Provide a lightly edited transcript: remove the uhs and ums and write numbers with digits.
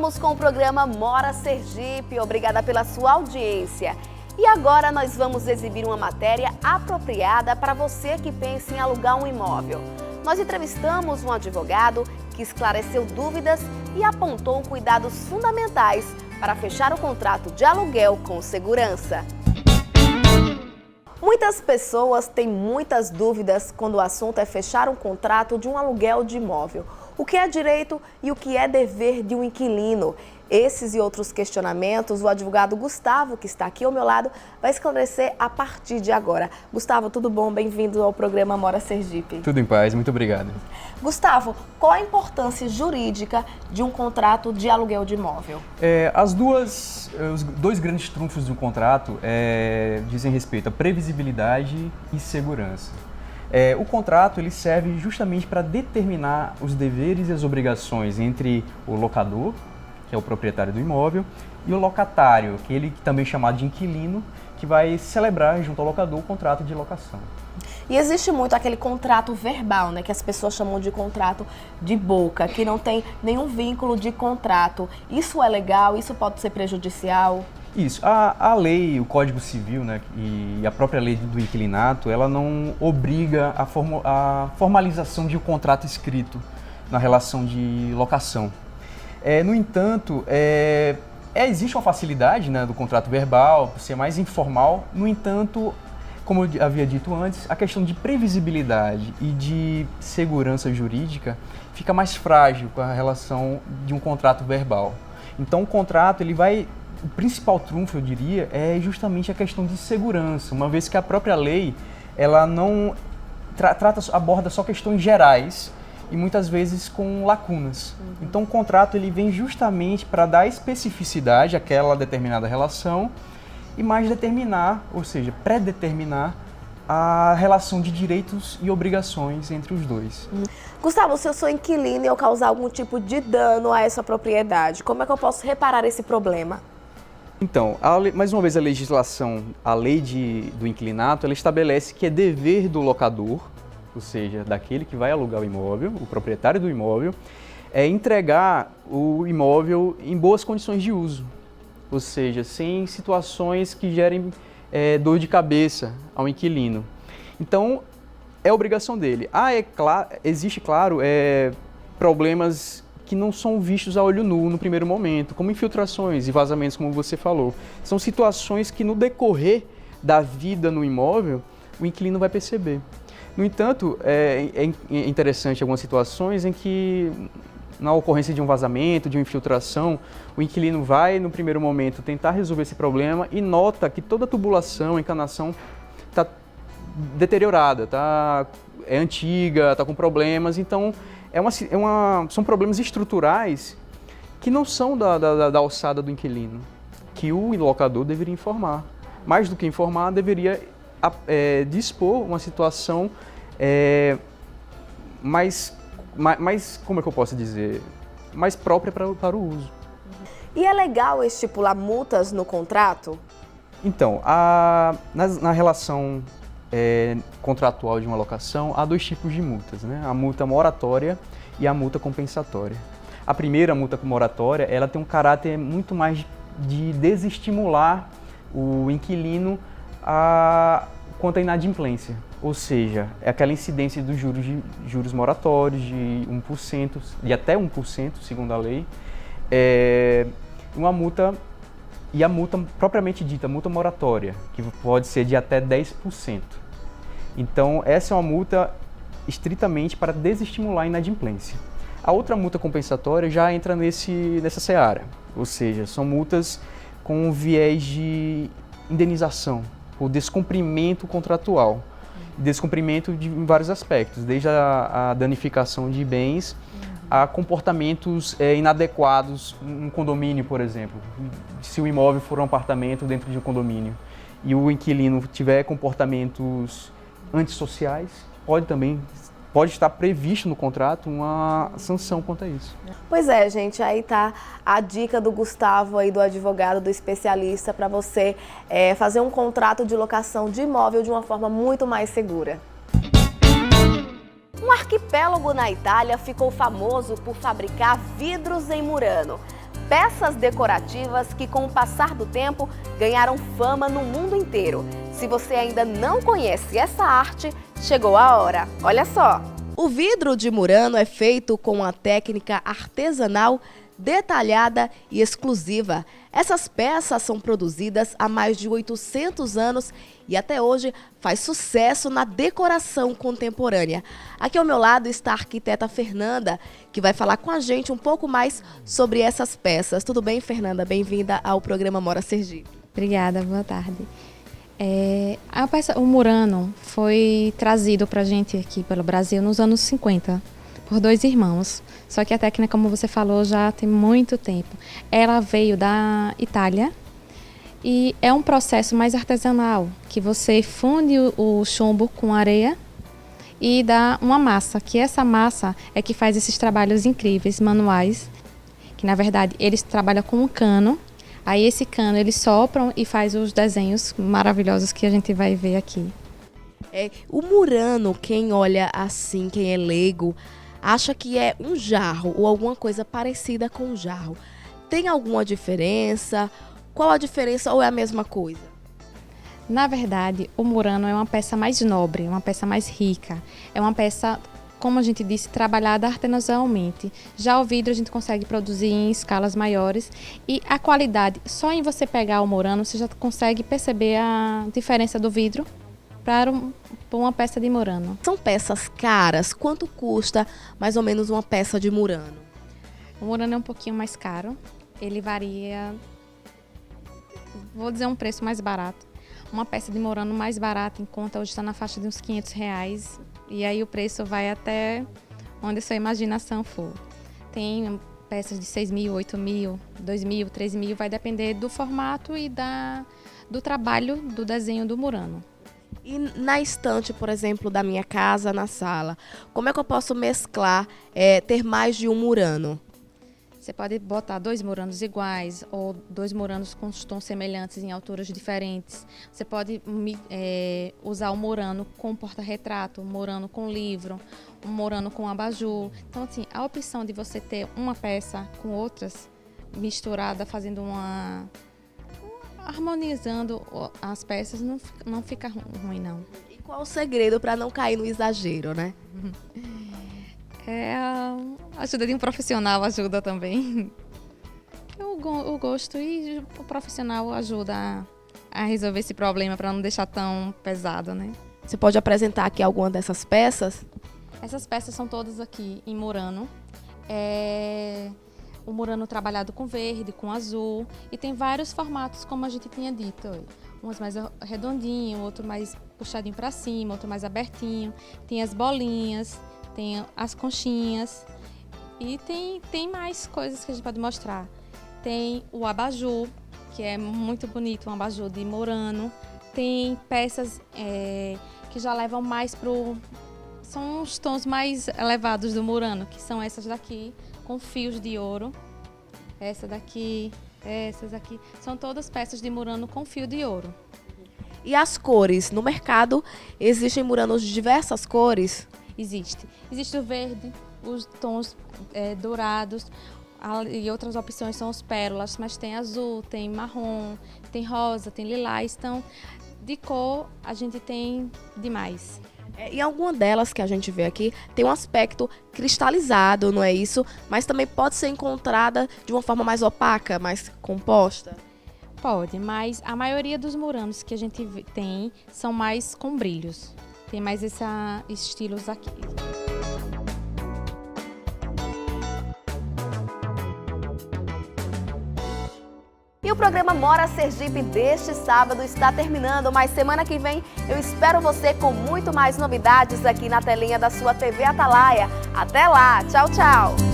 Voltamos com o programa Mora Sergipe. Obrigada pela sua audiência. E agora nós vamos exibir uma matéria apropriada para você que pensa em alugar um imóvel. Nós entrevistamos um advogado que esclareceu dúvidas e apontou cuidados fundamentais para fechar o contrato de aluguel com segurança. Muitas pessoas têm muitas dúvidas quando o assunto é fechar um contrato de um aluguel de imóvel. O que é direito e o que é dever de um inquilino? Esses e outros questionamentos, o advogado Gustavo, que está aqui ao meu lado, vai esclarecer a partir de agora. Gustavo, tudo bom? Bem-vindo ao programa Mora Sergipe. Tudo em paz, muito obrigado. Gustavo, qual a importância jurídica de um contrato de aluguel de imóvel? Os dois grandes trunfos de um contrato dizem respeito à previsibilidade e segurança. O contrato ele serve justamente para determinar os deveres e as obrigações entre o locador, que é o proprietário do imóvel, e o locatário, que ele também é chamado de inquilino, que vai celebrar junto ao locador o contrato de locação. E existe muito aquele contrato verbal, né, que as pessoas chamam de contrato de boca, que não tem nenhum vínculo de contrato. Isso é legal? Isso pode ser prejudicial? Isso. A lei, o Código Civil, né, e a própria lei do inquilinato, ela não obriga a formalização de um contrato escrito na relação de locação. No entanto, existe uma facilidade, né, do contrato verbal, por ser mais informal. No entanto, como eu havia dito antes, a questão de previsibilidade e de segurança jurídica fica mais frágil com a relação de um contrato verbal. Então, o contrato, o principal trunfo, eu diria, é justamente a questão de segurança, uma vez que a própria lei, ela não aborda só questões gerais, e muitas vezes com lacunas. Então o contrato ele vem justamente para dar especificidade àquela determinada relação e mais determinar, ou seja, predeterminar a relação de direitos e obrigações entre os dois. Gustavo, se eu sou inquilino e eu causar algum tipo de dano a essa propriedade, como é que eu posso reparar esse problema? Então, mais uma vez a legislação, a lei do inquilinato, ela estabelece que é dever do locador, ou seja, daquele que vai alugar o imóvel, o proprietário do imóvel, entregar o imóvel em boas condições de uso, ou seja, sem situações que gerem dor de cabeça ao inquilino. Então, é obrigação dele. Existe, claro, problemas que não são vistos a olho nu no primeiro momento, como infiltrações e vazamentos, como você falou. São situações que no decorrer da vida no imóvel, o inquilino vai perceber. No entanto, é interessante algumas situações em que, na ocorrência de um vazamento, de uma infiltração, o inquilino vai, no primeiro momento, tentar resolver esse problema e nota que toda a tubulação, a encanação está deteriorada, é antiga, está com problemas. Então, são problemas estruturais que não são da alçada do inquilino, que o locador deveria informar. Mais do que informar, deveria dispor uma situação mais, como é que eu posso dizer, mais própria para o uso. E é legal estipular multas no contrato? Então, na relação contratual de uma locação, há dois tipos de multas, né? A multa moratória e a multa compensatória. A primeira, a multa moratória, ela tem um caráter muito mais de desestimular o inquilino quanto à inadimplência, ou seja, é aquela incidência dos juros moratórios de 1%, de até 1%, segundo a lei, uma multa, e a multa propriamente dita, multa moratória, que pode ser de até 10%. Então, essa é uma multa estritamente para desestimular a inadimplência. A outra multa compensatória já entra nessa seara, ou seja, são multas com viés de indenização, por descumprimento contratual. Descumprimento em vários aspectos, desde a danificação de bens a comportamentos inadequados em um condomínio, por exemplo. Se o imóvel for um apartamento dentro de um condomínio e o inquilino tiver comportamentos antissociais, pode estar previsto no contrato uma sanção quanto a isso. Pois é, gente, aí tá a dica do Gustavo aí, do advogado, do especialista, para você fazer um contrato de locação de imóvel de uma forma muito mais segura. Um arquipélago na Itália ficou famoso por fabricar vidros em Murano. peças decorativas que, com o passar do tempo, ganharam fama no mundo inteiro. Se você ainda não conhece essa arte, chegou a hora. Olha só! O vidro de murano é feito com uma técnica artesanal detalhada e exclusiva. Essas peças são produzidas há mais de 800 anos e até hoje faz sucesso na decoração contemporânea. Aqui ao meu lado está a arquiteta Fernanda, que vai falar com a gente um pouco mais sobre essas peças. Tudo bem, Fernanda? Bem-vinda ao programa Mora Sergipe. Obrigada, boa tarde. O murano foi trazido para a gente aqui pelo Brasil nos anos 50, por dois irmãos. Só que a técnica, como você falou, já tem muito tempo. Ela veio da Itália e é um processo mais artesanal, que você funde o chumbo com areia e dá uma massa, que essa massa é que faz esses trabalhos incríveis, manuais, que na verdade eles trabalham com um cano. Aí esse cano eles sopram e faz os desenhos maravilhosos que a gente vai ver aqui. O murano, quem olha assim, quem é leigo, acha que é um jarro ou alguma coisa parecida com um jarro. Tem alguma diferença? Qual a diferença ou é a mesma coisa? Na verdade, o murano é uma peça mais nobre, uma peça mais rica. É uma peça, como a gente disse, trabalhada artesanalmente. Já o vidro a gente consegue produzir em escalas maiores e a qualidade, só em você pegar o murano, você já consegue perceber a diferença do vidro para uma peça de murano. São peças caras? Quanto custa mais ou menos uma peça de murano? O murano é um pouquinho mais caro, ele varia, vou dizer um preço mais barato. Uma peça de murano mais barata em conta hoje está na faixa de uns R$500. E aí o preço vai até onde a sua imaginação for. Tem peças de 6 mil, 8 mil, 2 mil, 3 mil, vai depender do formato e do trabalho do desenho do murano. E na estante, por exemplo, da minha casa, na sala, como é que eu posso mesclar, ter mais de um murano? Você pode botar 2 muranos iguais ou 2 muranos com tons semelhantes em alturas diferentes. Você pode usar um murano com porta-retrato, um murano com livro, um murano com abajur. Então, assim, a opção de você ter uma peça com outras misturada, fazendo harmonizando as peças, não fica ruim, não. E qual o segredo para não cair no exagero, né? A ajuda de um profissional ajuda também. O gosto e o profissional ajuda a resolver esse problema para não deixar tão pesado, né? Você pode apresentar aqui alguma dessas peças? Essas peças são todas aqui em murano. O murano trabalhado com verde, com azul. E tem vários formatos, como a gente tinha dito. Uns mais redondinho, outro mais puxadinho para cima, outro mais abertinho. Tem as bolinhas, tem as conchinhas. E tem mais coisas que a gente pode mostrar. Tem o abajur, que é muito bonito, um abajur de murano. Tem peças que já levam mais são os tons mais elevados do murano, que são essas daqui, com fios de ouro. Essa daqui, essas aqui. São todas peças de murano com fio de ouro. E as cores? No mercado existem muranos de diversas cores? Existe o verde, os tons dourados, e outras opções são os pérolas, mas tem azul, tem marrom, tem rosa, tem lilás. Então, de cor, a gente tem demais. E alguma delas que a gente vê aqui tem um aspecto cristalizado, não é isso? Mas também pode ser encontrada de uma forma mais opaca, mais composta? Pode, mas a maioria dos muranos que a gente tem são mais com brilhos. Tem mais esses estilos aqui. E o programa Mora Sergipe deste sábado está terminando, mas semana que vem eu espero você com muito mais novidades aqui na telinha da sua TV Atalaia. Até lá, tchau, tchau!